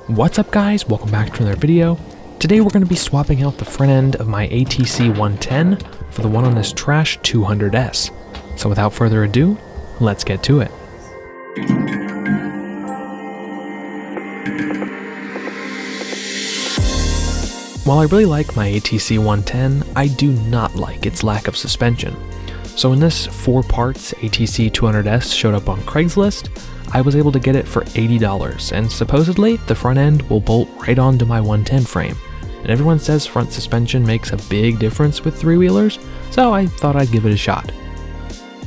What's up guys, welcome back to another video. Today we're going to be swapping out the front end of my ATC 110 for the one on this trash 200S. So without further ado, let's get to it. While I really like my ATC 110, I do not like its lack of suspension. So when this 4 parts ATC 200S showed up on Craigslist, I was able to get it for $80, and supposedly the front end will bolt right onto my 110 frame. And everyone says front suspension makes a big difference with 3-wheelers, so I thought I'd give it a shot.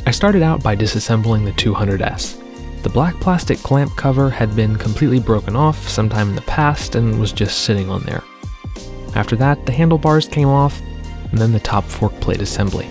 I started out by disassembling the 200S. The black plastic clamp cover had been completely broken off sometime in the past and was just sitting on there. After that, the handlebars came off, and then the top fork plate assembly.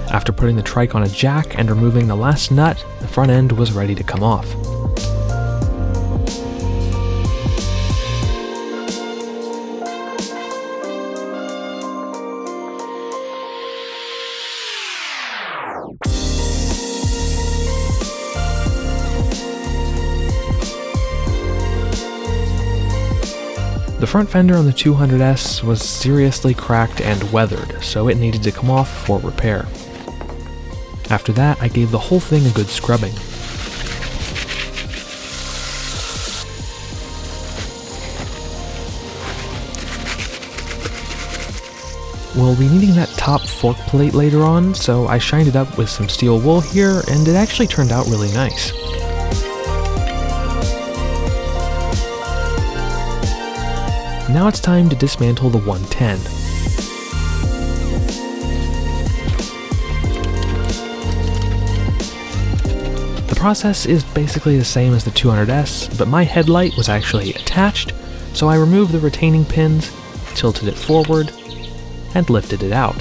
After putting the trike on a jack and removing the last nut, the front end was ready to come off. The front fender on the 200S was seriously cracked and weathered, so it needed to come off for repair. After that, I gave the whole thing a good scrubbing. We'll be needing that top fork plate later on, so I shined it up with some steel wool here, and it actually turned out really nice. Now it's time to dismantle the 110. The process is basically the same as the 200S, but my headlight was actually attached, so I removed the retaining pins, tilted it forward, and lifted it out.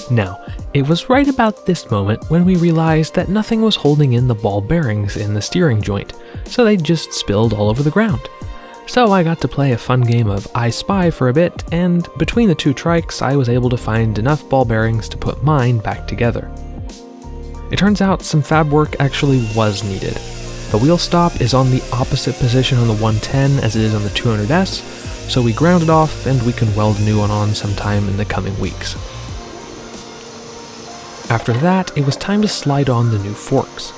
Now, it was right about this moment when we realized that nothing was holding in the ball bearings in the steering joint, so they just spilled all over the ground. So I got to play a fun game of I Spy for a bit, and between the 2 trikes I was able to find enough ball bearings to put mine back together. It turns out some fab work actually was needed. The wheel stop is on the opposite position on the 110 as it is on the 200S, so we ground it off and we can weld a new one on sometime in the coming weeks. After that, it was time to slide on the new forks.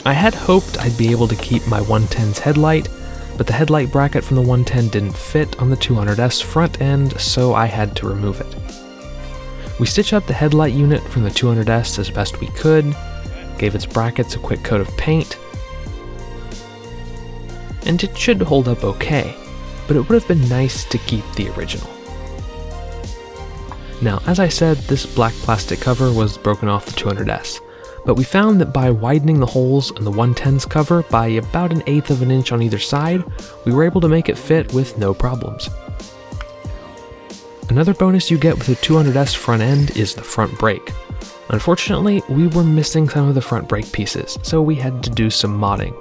I had hoped I'd be able to keep my 110's headlight, but the headlight bracket from the 110 didn't fit on the 200S front end, so I had to remove it. We stitched up the headlight unit from the 200S as best we could, gave its brackets a quick coat of paint, and it should hold up okay, but it would have been nice to keep the original. Now, as I said, this black plastic cover was broken off the 200S, but we found that by widening the holes in the 110's cover by about 1/8 of an inch on either side, we were able to make it fit with no problems. Another bonus you get with the 200S front end is the front brake. Unfortunately, we were missing some of the front brake pieces, so we had to do some modding.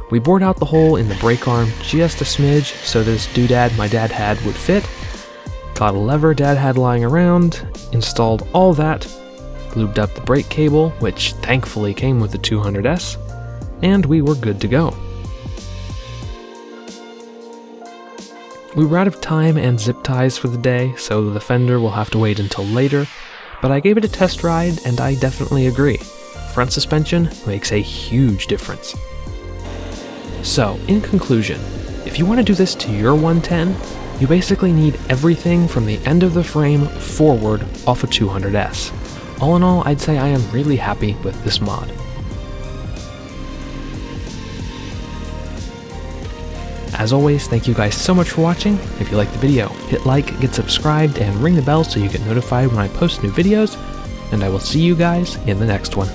We bored out the hole in the brake arm just a smidge so this doodad my dad had would fit, got a lever Dad had lying around, installed all that, lubed up the brake cable, which thankfully came with the 200S, and we were good to go. We were out of time and zip ties for the day, so the fender will have to wait until later, but I gave it a test ride and I definitely agree. Front suspension makes a huge difference. So, in conclusion, if you want to do this to your 110, you basically need everything from the end of the frame forward off a 200S. All in all, I'd say I am really happy with this mod. As always, thank you guys so much for watching. If you liked the video, hit like, get subscribed, and ring the bell so you get notified when I post new videos, and I will see you guys in the next one.